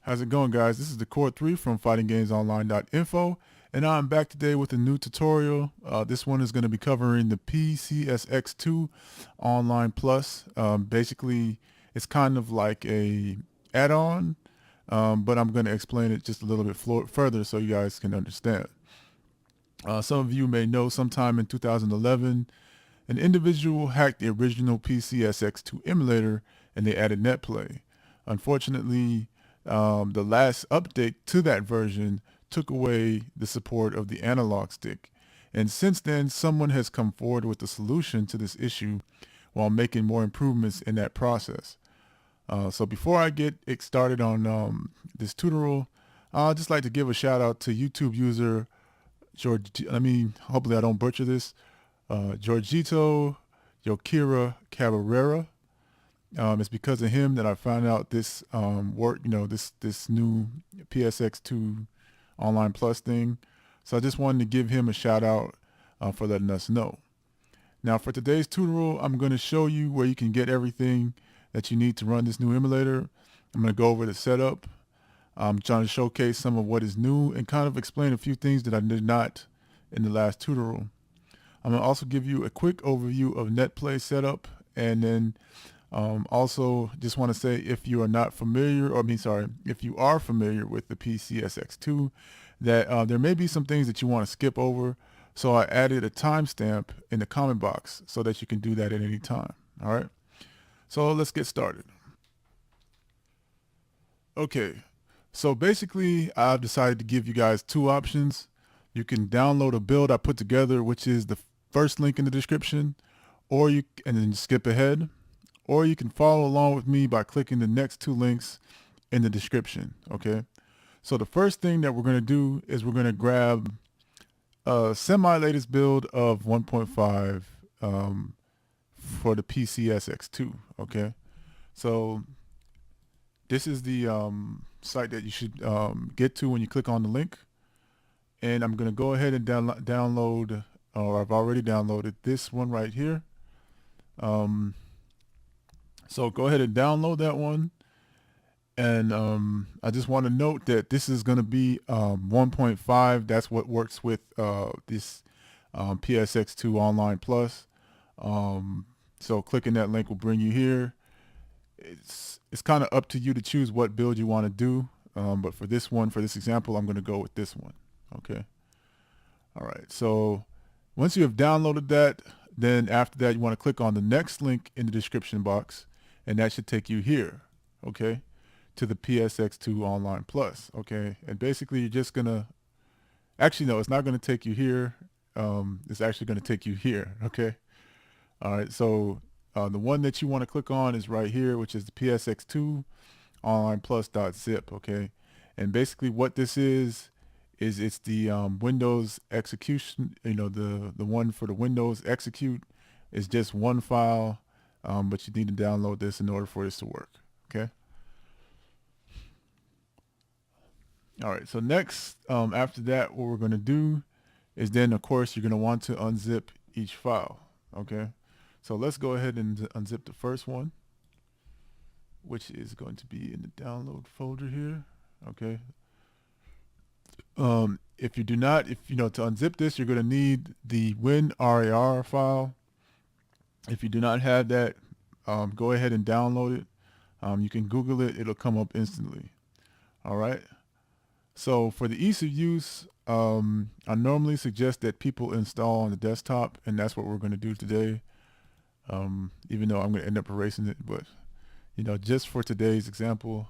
How's it going, guys? This is the Core 3 from fightinggamesonline.info, and I'm back today with a new tutorial. This one is going to be covering the PCSX2 Online Plus. Basically, it's kind of like a add-on, but I'm going to explain it just a little bit further so you guys can understand. Some of you may know sometime in 2011, an individual hacked the original PCSX2 emulator and they added NetPlay. Unfortunately, the last update to that version took away the support of the analog stick. And since then, someone has come forward with a solution to this issue while making more improvements in that process. So before I get started on this tutorial, I'd just like to give a shout out to YouTube user hopefully I don't butcher this, Giorgito Yokira Cabrera. It's because of him that I found out this this new PSX2 Online Plus thing. So I just wanted to give him a shout out for letting us know. Now for today's tutorial, I'm going to show you where you can get everything that you need to run this new emulator. I'm going to go over the setup. I'm trying to showcase some of what is new and kind of explain a few things that I did not in the last tutorial. I'm going to also give you a quick overview of NetPlay setup, and then also just want to say if you are not familiar, if you are familiar with the PCSX2, that there may be some things that you want to skip over. So I added a timestamp in the comment box so that you can do that at any time. All right. So let's get started. Okay. So basically, I've decided to give you guys two options. You can download a build I put together, which is the first link in the description, and then skip ahead, or you can follow along with me by clicking the next two links in the description. Okay. So the first thing that we're going to do is we're going to grab a semi-latest build of 1.5 for the PCSX2. Okay. So this is the site that you should get to when you click on the link. And I'm going to go ahead and download, or I've already downloaded this one right here. So go ahead and download that one. And I just want to note that this is going to be 1.5. That's what works with this PSX2 Online Plus. So clicking that link will bring you here. It's kind of up to you to choose what build you want to do. But for this example, I'm going to go with this one. Okay. All right. So once you have downloaded that, then after that, you want to click on the next link in the description box, and that should take you here. Okay. To the PSX2 Online Plus. Okay. And basically you're just going to, actually, no, it's not going to take you here. It's actually going to take you here. Okay. All right. So the one that you want to click on is right here, which is the PSX2 Online Plus.zip. Okay. And basically what this is it's the Windows execution, the one for the Windows execute is just one file, but you need to download this in order for this to work. Okay. All right. So next, after that, what we're going to do is then, of course, you're going to want to unzip each file. Okay. So let's go ahead and unzip the first one, which is going to be in the download folder here. Okay. If you do not, to unzip this, you're going to need the WinRAR file. If you do not have that, go ahead and download it. You can Google it. It'll come up instantly. All right. So for the ease of use, I normally suggest that people install on the desktop, and that's what we're going to do today. Even though I'm going to end up erasing it, but just for today's example,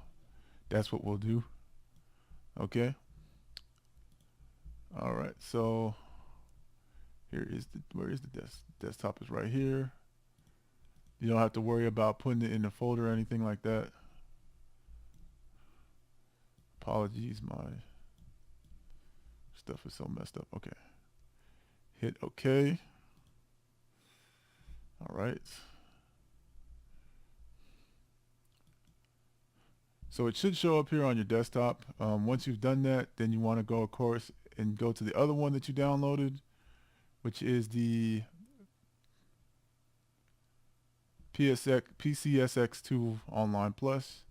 that's what we'll do. Okay. All right. So where is the desktop is right here. You don't have to worry about putting it in a folder or anything like that. Apologies, my stuff is so messed up. Okay. Hit OK. All right. So it should show up here on your desktop. Once you've done that, then you want to go, of course, and go to the other one that you downloaded, which is the PCSX2 Online Plus.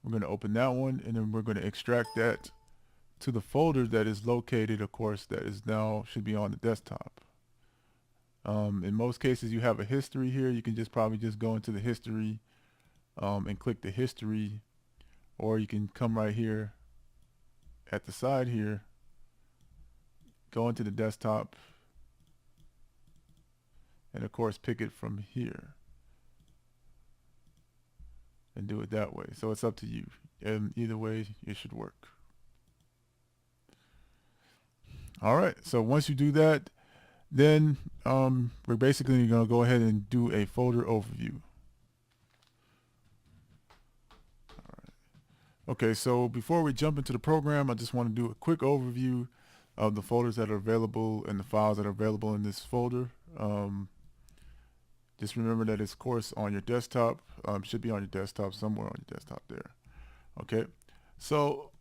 We're going to open that one, and then we're going to extract that to the folder that is located, of course, that is now should be on the desktop. In most cases, you have a history here. You can just probably just go into the history and click the history, or you can come right here at the side here, go into the desktop, and of course pick it from here and do it that way. So it's up to you. And either way, it should work. All right. So once you do that, then we're basically going to go ahead and do a folder overview. Okay, so before we jump into the program, I just want to do a quick overview of the folders that are available and the files that are available in this folder. Just remember that it's, of course, on your desktop. Should be on your desktop, somewhere on your desktop there. Okay, so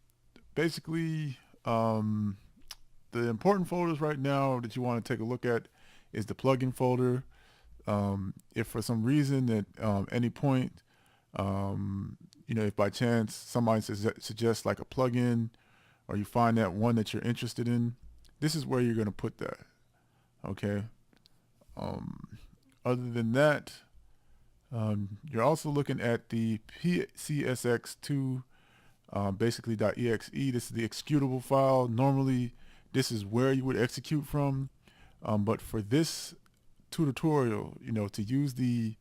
basically the important folders right now that you want to take a look at is the plugin folder. If for some reason at any point, if by chance somebody suggests like a plugin, or you find that one that you're interested in, this is where you're going to put that. Okay. Other than that, you're also looking at the PCSX2 basically .exe. This is the executable file. Normally, this is where you would execute from, but for this tutorial, to use the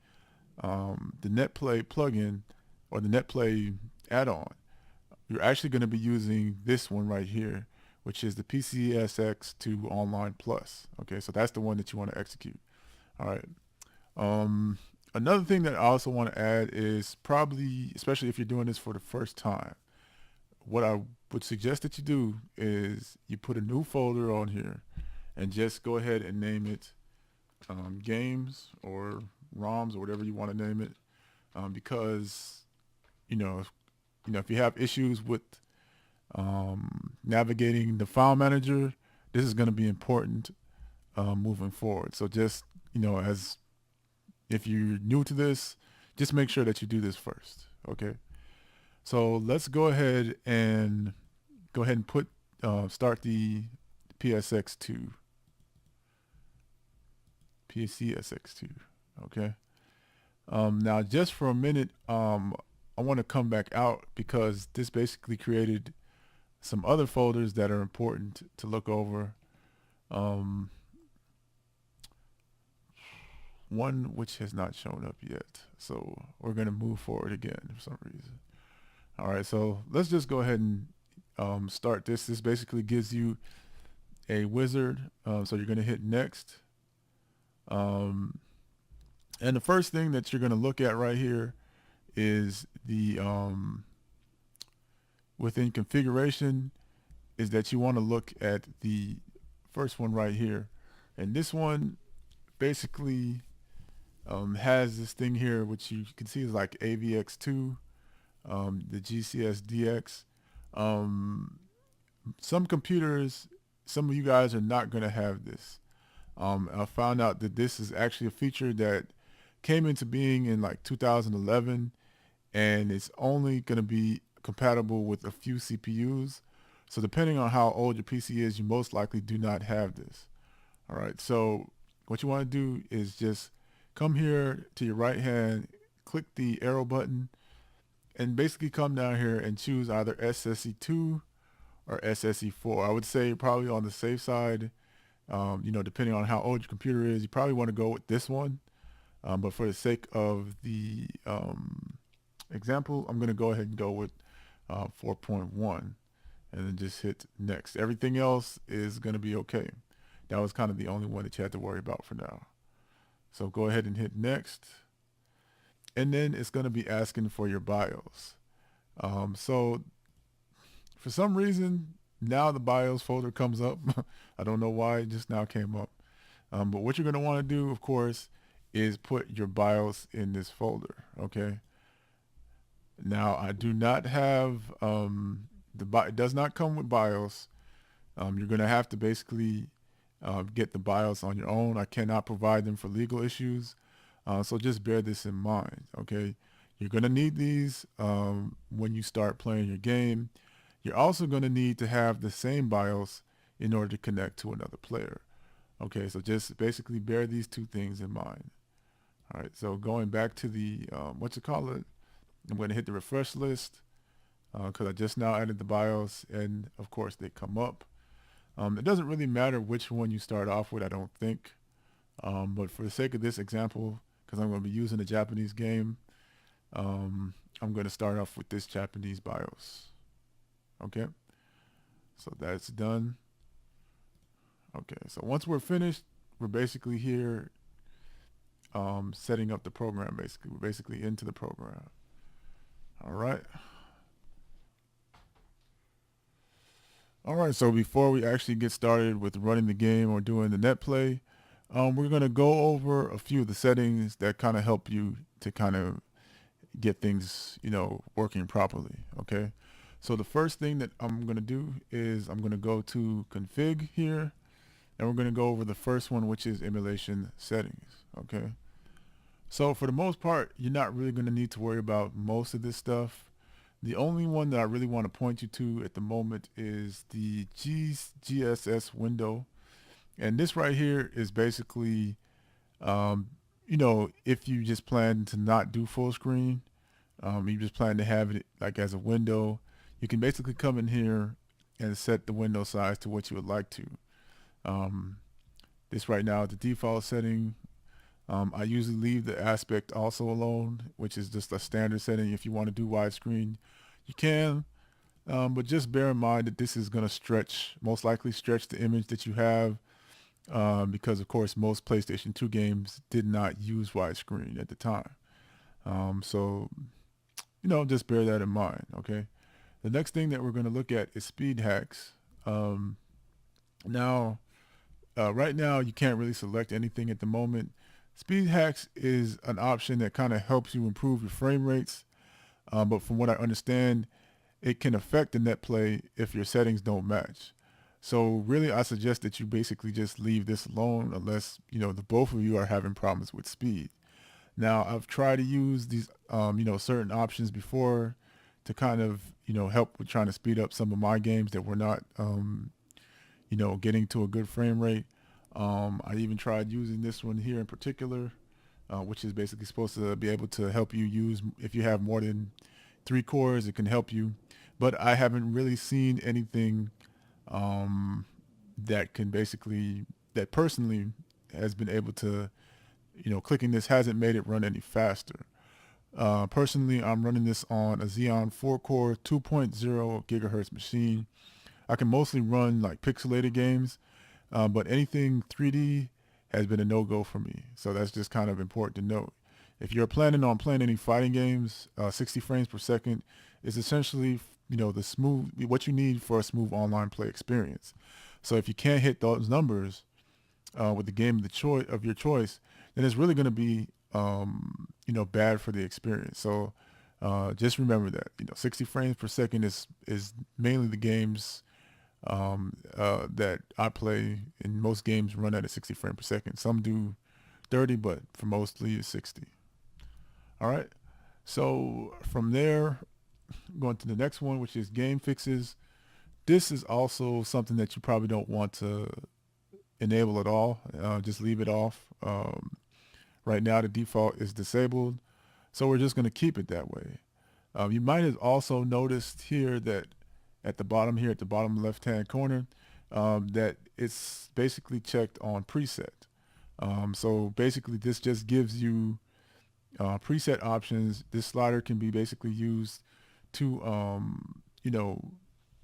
NetPlay plugin or the NetPlay add-on, you're actually going to be using this one right here, which is the PCSX2 Online Plus. Okay, so that's the one that you want to execute. All right. Another thing that I also want to add is probably, especially if you're doing this for the first time, what I would suggest that you do is you put a new folder on here and just go ahead and name it games or ROMs or whatever you want to name it, because if you have issues with navigating the file manager, this is going to be important moving forward. So just as if you're new to this, just make sure that you do this first. Okay, so let's go ahead and put start the PCSX2. Okay. Now just for a minute, I want to come back out because this basically created some other folders that are important to look over. One which has not shown up yet, so we're going to move forward again for some reason. All right, so let's just go ahead and start this. This basically gives you a wizard, so you're going to hit next. And the first thing that you're going to look at right here is the within configuration, is that you want to look at the first one right here, and this one basically has this thing here which you can see is like AVX2, the GCSDX. Some computers, some of you guys are not going to have this. I found out that this is actually a feature that came into being in like 2011, and it's only going to be compatible with a few CPUs. So depending on how old your PC is, you most likely do not have this. All right, so what you want to do is just come here to your right hand, click the arrow button, and basically come down here and choose either SSE2 or SSE4. I would say probably on the safe side, depending on how old your computer is, you probably want to go with this one. But for the sake of the example, I'm going to go ahead and go with 4.1 and then just hit next. Everything else is going to be okay. That was kind of the only one that you had to worry about for now. So go ahead and hit next. And then it's going to be asking for your BIOS. So for some reason, now the BIOS folder comes up. I don't know why it just now came up. But what you're going to want to do, of course, is put your BIOS in this folder. Okay. Now I do not have it does not come with BIOS. You're going to have to basically get the BIOS on your own. I cannot provide them for legal issues. So just bear this in mind. Okay. You're going to need these when you start playing your game. You're also going to need to have the same BIOS in order to connect to another player. Okay, so just basically bear these two things in mind. All right, so going back to the, I'm going to hit the refresh list because I just now added the BIOS, and of course they come up. It doesn't really matter which one you start off with, I don't think. But for the sake of this example, because I'm going to be using a Japanese game, I'm going to start off with this Japanese BIOS. Okay, so that's done. Okay, so once we're finished, we're basically here setting up the program. We're basically into the program. All right. All right, so before we actually get started with running the game or doing the net play, we're going to go over a few of the settings that kind of help you to kind of get things, working properly. Okay, so the first thing that I'm going to do is I'm going to go to config here, and we're going to go over the first one, which is emulation settings. Okay, so for the most part, you're not really going to need to worry about most of this stuff. The only one that I really want to point you to at the moment is the GSS window. And this right here is basically, if you just plan to not do full screen, you just plan to have it like as a window, you can basically come in here and set the window size to what you would like to. This right now is the default setting. I usually leave the aspect also alone, which is just a standard setting. If you want to do widescreen, you can, but just bear in mind that this is going to most likely stretch the image that you have, because of course most PlayStation 2 games did not use widescreen at the time. So, just bear that in mind, okay? The next thing that we're going to look at is speed hacks. Now, right now you can't really select anything at the moment. Speed hacks is an option that kind of helps you improve your frame rates, but from what I understand, it can affect the net play if your settings don't match. So really, I suggest that you basically just leave this alone unless, the both of you are having problems with speed. Now, I've tried to use these, certain options before to kind of, help with trying to speed up some of my games that were not, getting to a good frame rate. I even tried using this one here in particular, which is basically supposed to be able to help you use, if you have more than 3 cores, it can help you. But I haven't really seen anything that personally has been able to, clicking this hasn't made it run any faster. Personally, I'm running this on a Xeon 4-core 2.0 gigahertz machine. I can mostly run like pixelated games, but anything 3D has been a no-go for me. So that's just kind of important to note. If you're planning on playing any fighting games, 60 frames per second is essentially, what you need for a smooth online play experience. So if you can't hit those numbers with the game of your choice, then it's really going to be, bad for the experience. So just remember that, 60 frames per second is mainly the games that I play, and most games run at a 60 frame per second. Some do 30, but for mostly it's 60. All right. So from there, going to the next one, which is game fixes. This is also something that you probably don't want to enable at all. Just leave it off. Right now, the default is disabled, so we're just going to keep it that way. You might have also noticed here that at the bottom left-hand corner, that it's basically checked on preset. So basically, this just gives you preset options. This slider can be basically used to,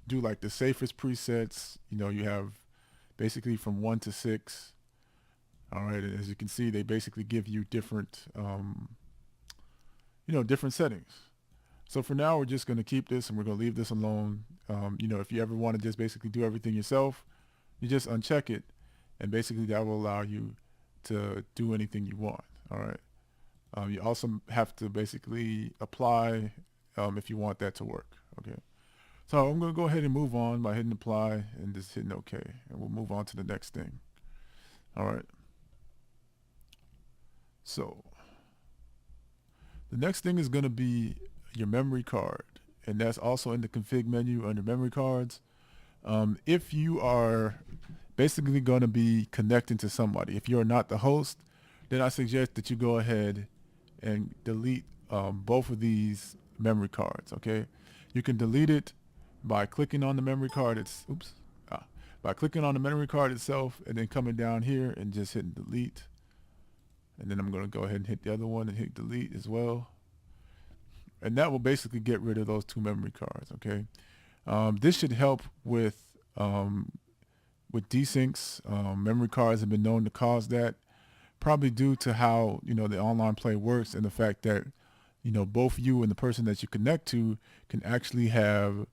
do like the safest presets. You have basically from 1 to 6. All right, and as you can see, they basically give you different, different settings. So for now, we're just going to keep this and we're going to leave this alone. If you ever want to just basically do everything yourself, you just uncheck it, and basically that will allow you to do anything you want. All right. You also have to basically apply if you want that to work. Okay. So I'm going to go ahead and move on by hitting apply and just hitting OK, and we'll move on to the next thing. All right. So The next thing is going to be your memory card, and that's also in the config menu under memory cards. If you are basically going to be connecting to somebody, if you're not the host, then I suggest that you go ahead and delete both of these memory cards. Okay, you can delete it by clicking on the memory card. By clicking on the memory card itself, and then coming down here and just hitting delete. And then I'm going to go ahead and hit the other one and hit delete as well. And that will basically get rid of those two memory cards. Okay, this should help with desyncs. Memory cards have been known to cause that, probably due to how the online play works, and the fact that both you and the person that you connect to can actually have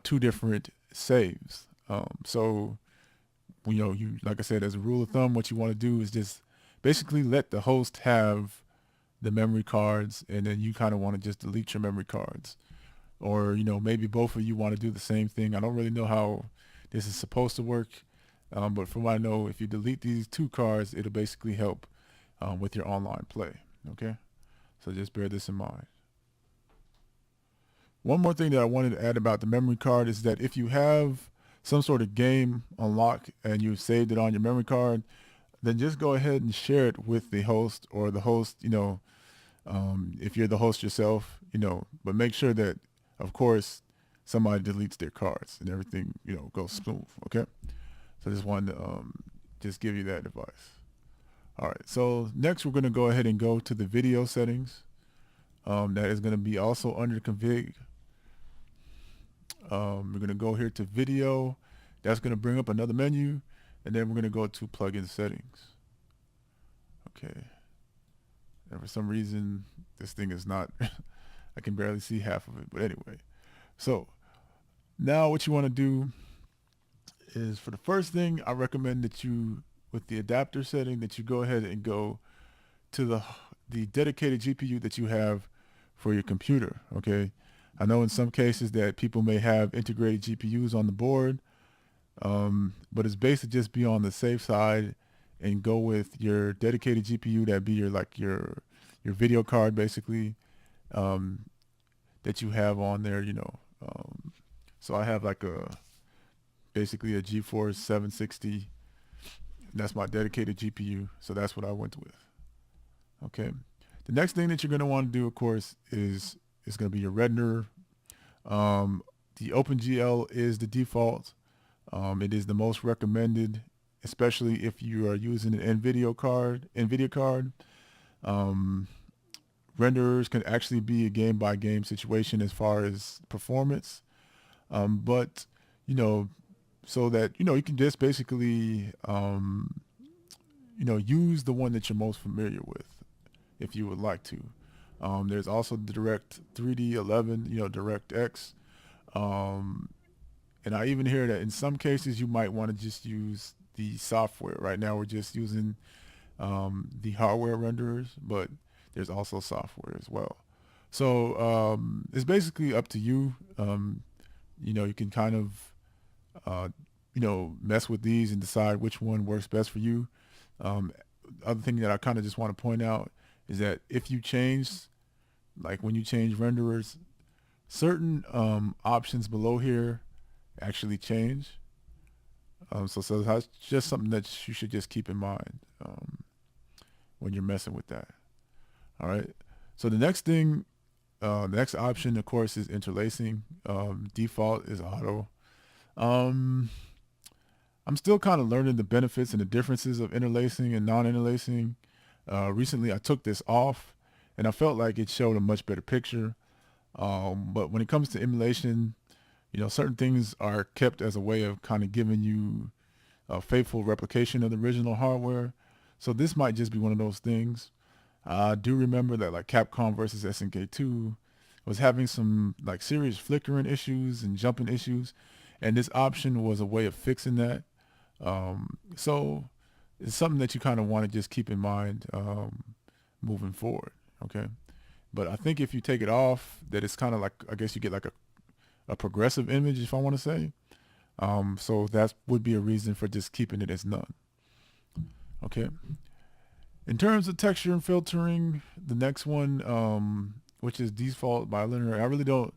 two different saves. So you, like I said, as a rule of thumb, what you want to do is just basically let the host have the memory cards, and then you kind of want to just delete your memory cards. Or maybe both of you want to do the same thing. I don't really know how this is supposed to work, but from what I know, if you delete these two cards, it'll basically help with your online play. Okay, so just bear this in mind. One more thing that I wanted to add about the memory card is that if you have some sort of game unlocked and you've saved it on your memory card, then just go ahead and share it with the host, or the host, if you're the host yourself, but make sure that, of course, somebody deletes their cards and everything, goes smooth. Okay. So I just wanted to just give you that advice. All right. So next we're going to go ahead and go to the video settings. That is going to be also under config. We're going to go here to video. That's going to bring up another menu, and then we're going to go to plugin settings. Okay. And for some reason, this thing is not, I can barely see half of it, but anyway. So now what you want to do is, for the first thing, I recommend that you, with the adapter setting, that you go ahead and go to the dedicated GPU that you have for your computer. Okay. I know in some cases that people may have integrated GPUs on the board, but it's best to just be on the safe side and go with your dedicated GPU. That'd be your video card, basically, that you have on there. So I have basically a GeForce 760. That's my dedicated GPU. So that's what I went with. Okay. The next thing that you're going to want to do, of course, is going to be your renderer. The OpenGL is the default. It is the most recommended, especially if you are using an NVIDIA card. Renderers can actually be a game-by-game situation as far as performance. But so that you can just basically use the one that you're most familiar with, if you would like to. There's also the Direct 3D 11, DirectX. And I even hear that in some cases you might want to just use the software. Right now we're just using the hardware renderers, but there's also software as well. So it's basically up to you. You can kind of mess with these and decide which one works best for you. Other thing that I kind of just want to point out is that if you change, like when you change renderers, certain options below here actually change. So that's just something that you should just keep in mind when you're messing with that. All right. So the next thing, the next option, of course, is interlacing. Default is auto. I'm still kind of learning the benefits and the differences of interlacing and non-interlacing. Recently, I took this off, and I felt like it showed a much better picture. But when it comes to emulation, certain things are kept as a way of kind of giving you a faithful replication of the original hardware. So this might just be one of those things. I do remember that Capcom versus SNK2 was having some serious flickering issues and jumping issues, and this option was a way of fixing that. So it's something that you kind of want to just keep in mind moving forward. Okay. But I think if you take it off, that it's kind of I guess you get a progressive image, if I want to say. So that would be a reason for just keeping it as none. Okay. In terms of texture and filtering, the next one, which is default by linear, I really don't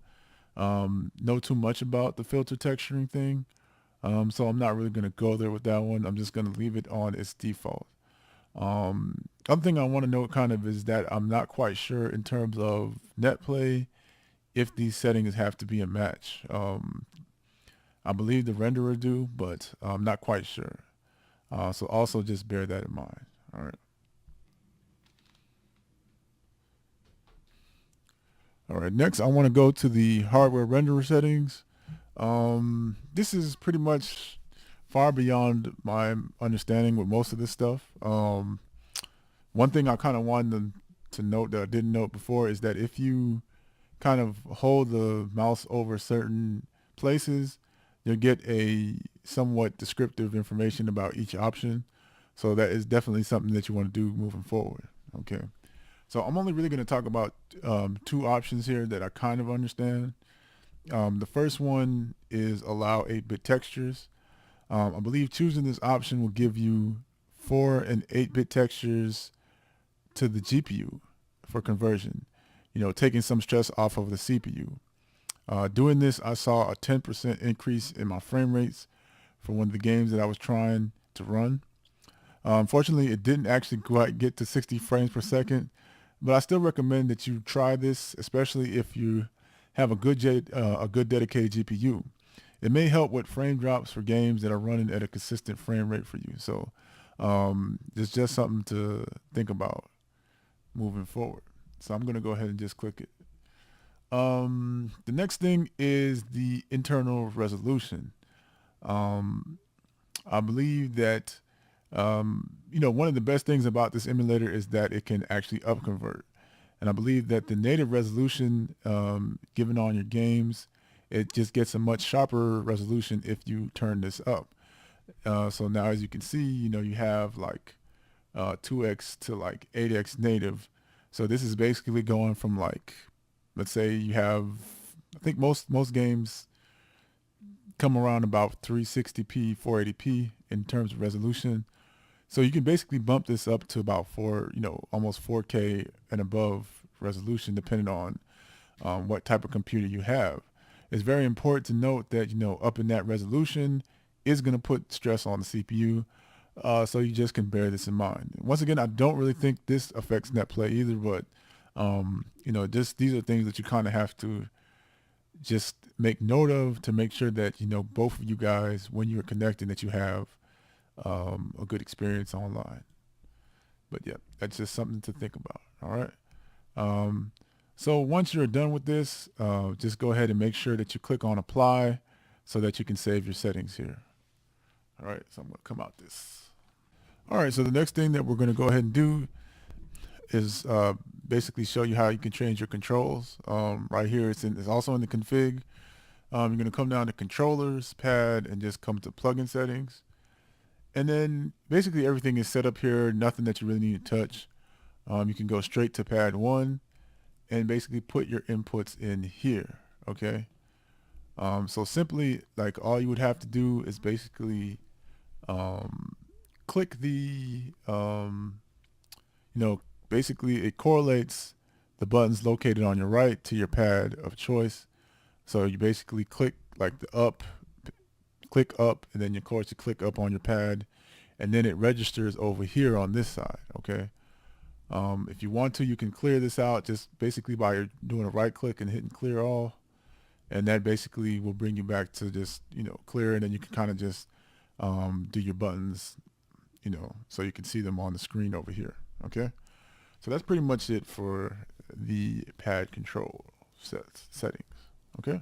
know too much about the filter texturing thing. So I'm not really going to go there with that one. I'm just going to leave it on its default. Other thing I want to note kind of is that I'm not quite sure in terms of net play if these settings have to be a match. I believe the renderer do, but I'm not quite sure. So also just bear that in mind. All right. All right. Next, I want to go to the hardware renderer settings. This is pretty much far beyond my understanding with most of this stuff. One thing I kind of wanted to note that I didn't note before is that if you kind of hold the mouse over certain places, you'll get a somewhat descriptive information about each option. So that is definitely something that you want to do moving forward. Okay. So I'm only really going to talk about two options here that I kind of understand. The first one is allow 8-bit textures. I believe choosing this option will give you 4 and 8-bit textures to the GPU for conversion, taking some stress off of the CPU. Doing this, I saw a 10% increase in my frame rates for one of the games that I was trying to run. Unfortunately, it didn't actually quite get to 60 frames per second, but I still recommend that you try this, especially if you have a good dedicated GPU. It may help with frame drops for games that are running at a consistent frame rate for you. So it's just something to think about moving forward. So I'm going to go ahead and just click it. The next thing is the internal resolution. I believe that one of the best things about this emulator is that it can actually upconvert. And I believe that the native resolution given on your games, it just gets a much sharper resolution if you turn this up. So now, as you can see, you have like 2x to like 8x native. So this is basically going from like, let's say you have, I think most games come around about 360p, 480p in terms of resolution. So you can basically bump this up to about almost 4K and above resolution, depending on what type of computer you have. It's very important to note that, upping that resolution is going to put stress on the CPU. So you just can bear this in mind. Once again, I don't really think this affects net play either, but these are things that you kind of have to just make note of to make sure that, both of you guys, when you're connecting, that you have a good experience online. But yeah, that's just something to think about. All right. So once you're done with this, just go ahead and make sure that you click on apply so that you can save your settings here. All right. So I'm going to come out this. All right. So the next thing that we're going to go ahead and do is basically show you how you can change your controls. Right here, it's also in the config. You're going to come down to controllers, pad, and just come to plugin settings. And then basically everything is set up here, nothing that you really need to touch. You can go straight to pad 1 and basically put your inputs in here, okay? So simply, like, all you would have to do is basically click the, basically it correlates the buttons located on your right to your pad of choice. So you basically click like click up, and then of course you click up on your pad, and then it registers over here on this side, okay? If you want to, you can clear this out just basically by doing a right click and hitting clear all, and that basically will bring you back to just, clear, and then you can kind of just do your buttons, so you can see them on the screen over here, okay? So that's pretty much it for the pad control settings, okay?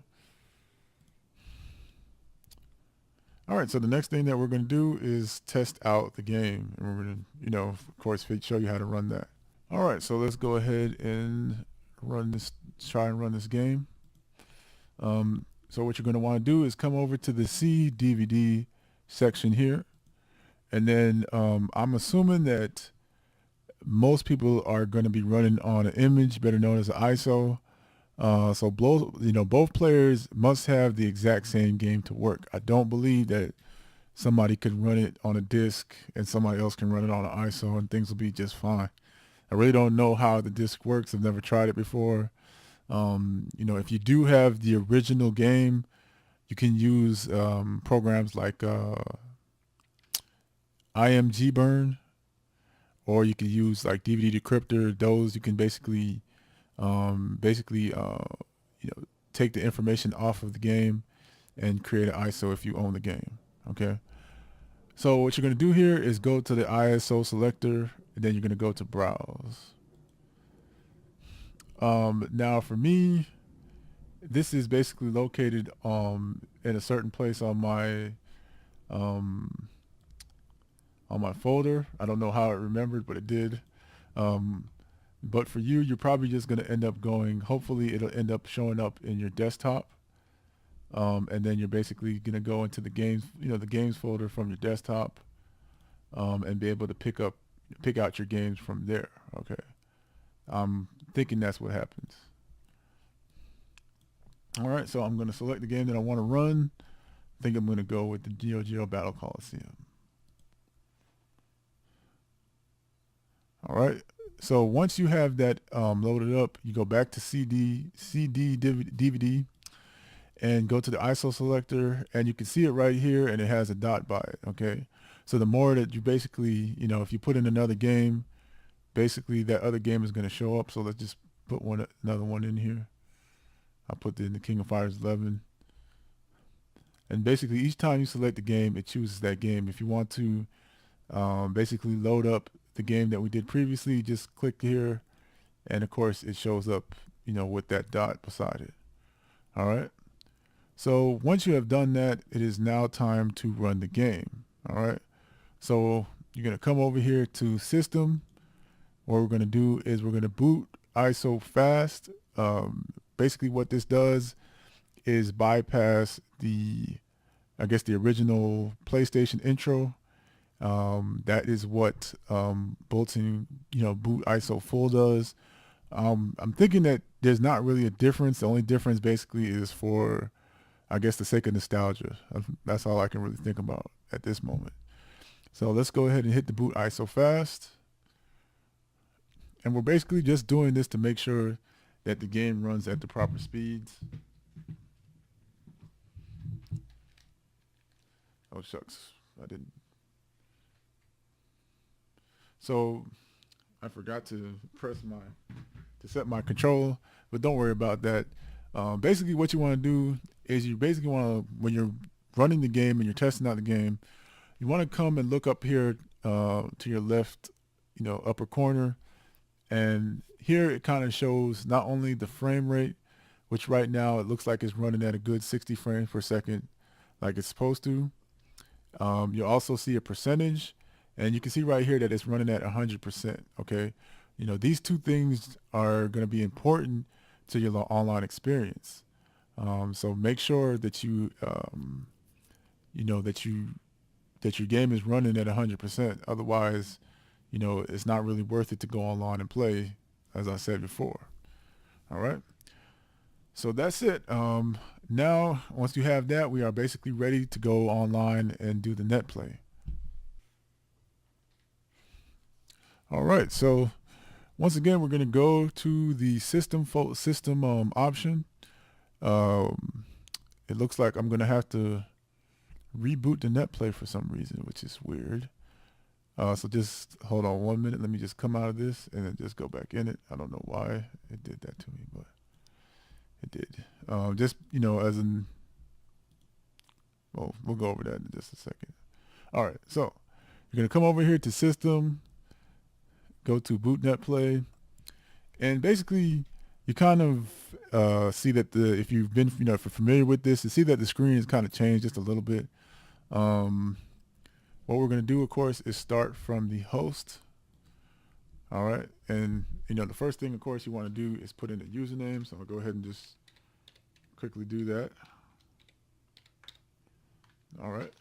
All right, so the next thing that we're going to do is test out the game, and we're going to, of course, show you how to run that. All right, so let's go ahead and try and run this game. So what you're going to want to do is come over to the C DVD section here, and then I'm assuming that most people are going to be running on an image, better known as an ISO. So both players must have the exact same game to work. I don't believe that somebody can run it on a disk and somebody else can run it on an ISO and things will be just fine. I really don't know how the disk works. I've never tried it before. If you do have the original game, you can use programs like IMG Burn, or you can use like DVD Decryptor. Those you can take the information off of the game and create an ISO if you own the game. Okay. So what you're going to do here is go to the ISO selector, and then you're going to go to browse. Now for me, this is basically located in a certain place on my folder. I don't know how it remembered, but it did. But for you, you're probably just going to end up going, hopefully it'll end up showing up in your desktop. And then you're basically going to go into the games, the games folder from your desktop, and be able to pick out your games from there. Okay. I'm thinking that's what happens. All right. So I'm going to select the game that I want to run. I think I'm going to go with the Neo Geo Battle Coliseum. All right. So once you have that loaded up, you go back to CD, DVD, and go to the ISO selector, and you can see it right here, and it has a dot by it. Okay. So the more that you basically, if you put in another game, basically that other game is going to show up. So let's just put another one in here. I'll put in the King of Fighters 11. And basically each time you select the game, it chooses that game. If you want to basically load up the game that we did previously, just click here, and of course it shows up, with that dot beside it. All right. So once you have done that, it is now time to run the game. All right. So you're going to come over here to System. What we're going to do is we're going to boot ISO fast. Basically what this does is bypass the original PlayStation intro. That is what bolting, boot ISO full does. I'm thinking that there's not really a difference. The only difference basically is for, the sake of nostalgia. That's all I can really think about at this moment. So let's go ahead and hit the boot ISO fast. And we're basically just doing this to make sure that the game runs at the proper speeds. Oh, shucks. I didn't. So I forgot to set my control, but don't worry about that. Basically what you want to do is you basically want to, when you're running the game and you're testing out the game, you want to come and look up here to your left, upper corner. And here it kind of shows not only the frame rate, which right now it looks like it's running at a good 60 frames per second like it's supposed to. You'll also see a percentage, and you can see right here that it's running at 100%. Okay. These two things are going to be important to your online experience. So make sure that you, that your game is running at 100%. Otherwise, it's not really worth it to go online and play, as I said before. All right. So that's it. Now, once you have that, we are basically ready to go online and do the net play. All right. So once again, we're going to go to the system option. It looks like I'm going to have to reboot the net play for some reason, which is weird. So just hold on 1 minute. Let me just come out of this and then just go back in it. I don't know why it did that to me, but it did. We'll go over that in just a second. All right. So you're going to come over here to System, go to Boot Net Play, and basically you kind of see that if you've been, if you're familiar with this, you see that the screen has kind of changed just a little bit. What we're going to do, of course, is start from the host. All right. And, the first thing, of course, you want to do is put in a username. So I'll go ahead and just quickly do that. All right.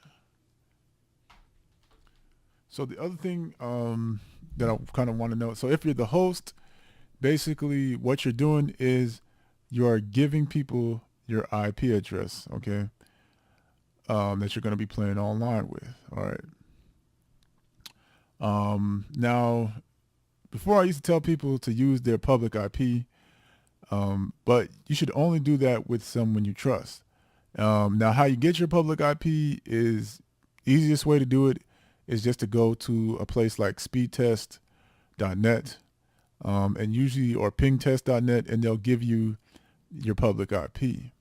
So the other thing that I kind of want to know, so if you're the host, basically what you're doing is you are giving people your IP address. Okay. that you're going to be playing online with. All right. Now, before I used to tell people to use their public IP, but you should only do that with someone you trust. Now, how you get your public IP is easiest way to do it is just to go to a place like speedtest.net and usually or pingtest.net, and they'll give you your public IP.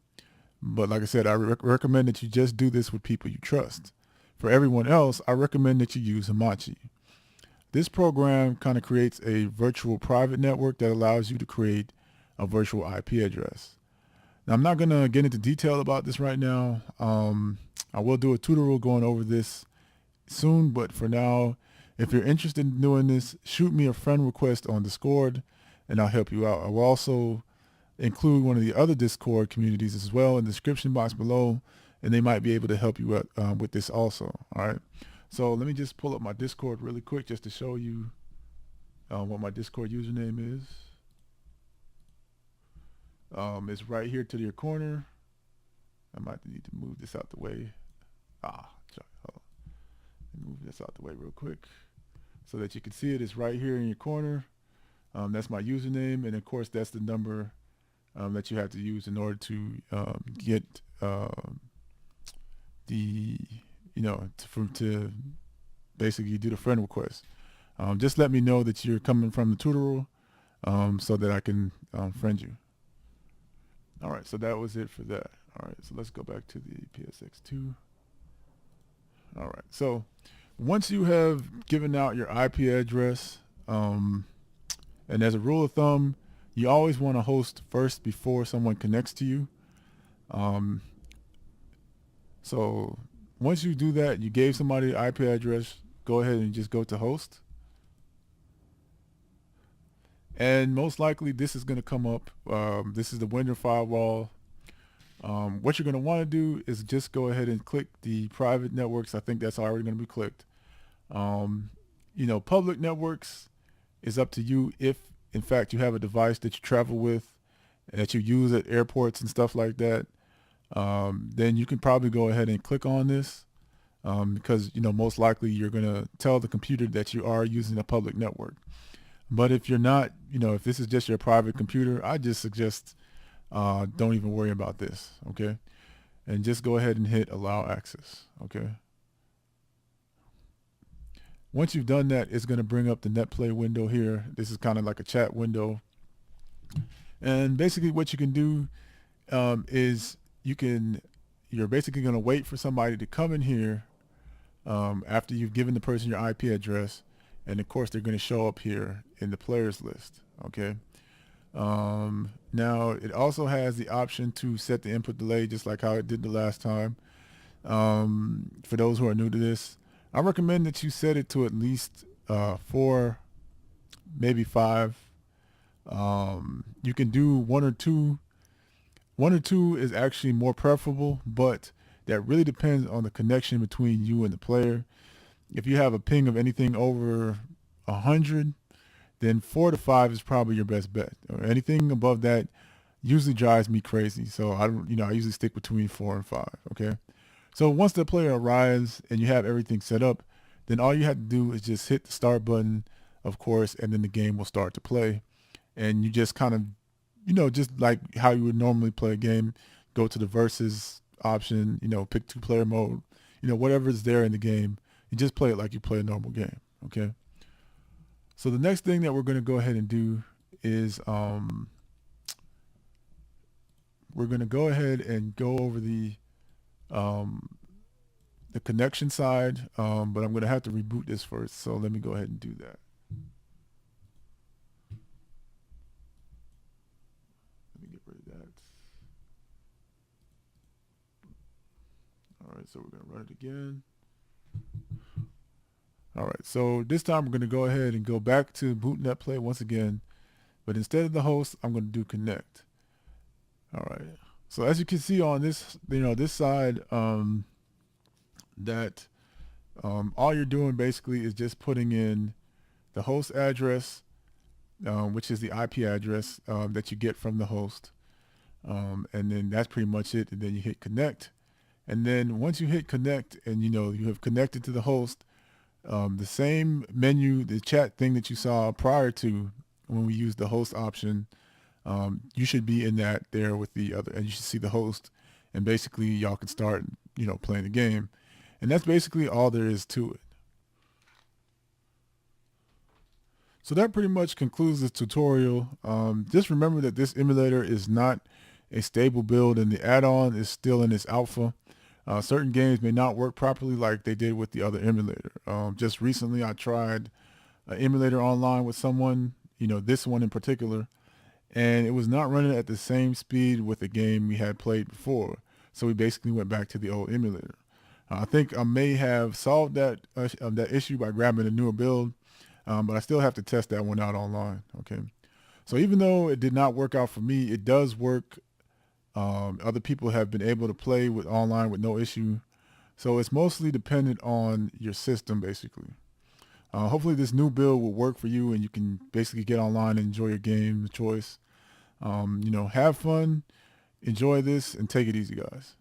But like I said, I recommend that you just do this with people you trust. For everyone else, I recommend that you use Hamachi. This program kind of creates a virtual private network that allows you to create a virtual IP address. Now, I'm not going to get into detail about this right now. I will do a tutorial going over this soon, but for now, if you're interested in doing this, shoot me a friend request on Discord and I'll help you out. I will also include one of the other Discord communities as well in the description box below, and they might be able to help you out with this also. All right. So let me just pull up my Discord really quick just to show you what my Discord username is. It's right here to your corner. I might need to move this out the way. Hold on. Move this out the way real quick so that you can see it. It's right here in your corner. That's my username, and of course that's the number that you have to use in order to get to basically do the friend request. Just let me know that you're coming from the tutorial so that I can friend you. All right, so that was it for that. All right, so let's go back to the PSX2. All right, so once you have given out your IP address, and as a rule of thumb, you always want to host first before someone connects to you. So once you do that, you gave somebody the IP address, go ahead and just go to host. And most likely this is going to come up. This is the Windows firewall. What you're going to want to do is just go ahead and click the private networks. I think that's already going to be clicked. Public networks is up to you. If in fact you have a device that you travel with, that you use at airports and stuff like that, then you can probably go ahead and click on this because most likely you're going to tell the computer that you are using a public network. But if you're not, if this is just your private computer, I just suggest don't even worry about this, okay? And just go ahead and hit allow access, okay? Once you've done that, it's going to bring up the NetPlay window here. This is kind of like a chat window. And basically what you can do is you're basically going to wait for somebody to come in here after you've given the person your IP address. And of course, they're going to show up here in the players list, okay? Now, it also has the option to set the input delay just like how it did the last time. For those who are new to this, I recommend that you set it to at least 4, maybe 5. You can do 1 or 2. 1 or 2 is actually more preferable, but that really depends on the connection between you and the player. If you have a ping of anything over 100, then 4 to 5 is probably your best bet. Or anything above that usually drives me crazy. So I usually stick between 4 and 5. Okay. So once the player arrives and you have everything set up, then all you have to do is just hit the start button, of course, and then the game will start to play. And you just kind of, just like how you would normally play a game, go to the versus option, pick 2-player mode, whatever is there in the game. You just play it like you play a normal game, okay? So the next thing that we're going to go ahead and do is we're going to go ahead and go over the connection side, but I'm going to have to reboot this first. So let me go ahead and do that. Let me get rid of that. All right, so we're going to run it again. All right, so this time we're going to go ahead and go back to boot NetPlay once again, but instead of the host, I'm going to do connect. All right, so as you can see on this, this side, that all you're doing basically is just putting in the host address, which is the IP address that you get from the host, and then that's pretty much it. And then you hit connect, And then once you hit connect and you have connected to the host, the same menu, the chat thing that you saw prior to when we used the host option, you should be in that there with the other, and you should see the host, and basically y'all can start, playing the game. And that's basically all there is to it. So that pretty much concludes the tutorial. Just remember that this emulator is not a stable build, and the add-on is still in its alpha. Certain games may not work properly like they did with the other emulator. Just recently I tried an emulator online with someone, this one in particular, and it was not running at the same speed with the game we had played before. So we basically went back to the old emulator. I think I may have solved that issue by grabbing a newer build, but I still have to test that one out online. Okay, so even though it did not work out for me, it does work. Other people have been able to play with online with no issue. So it's mostly dependent on your system, basically. Hopefully this new build will work for you, and you can basically get online and enjoy your game of choice. Have fun, enjoy this, and take it easy, guys.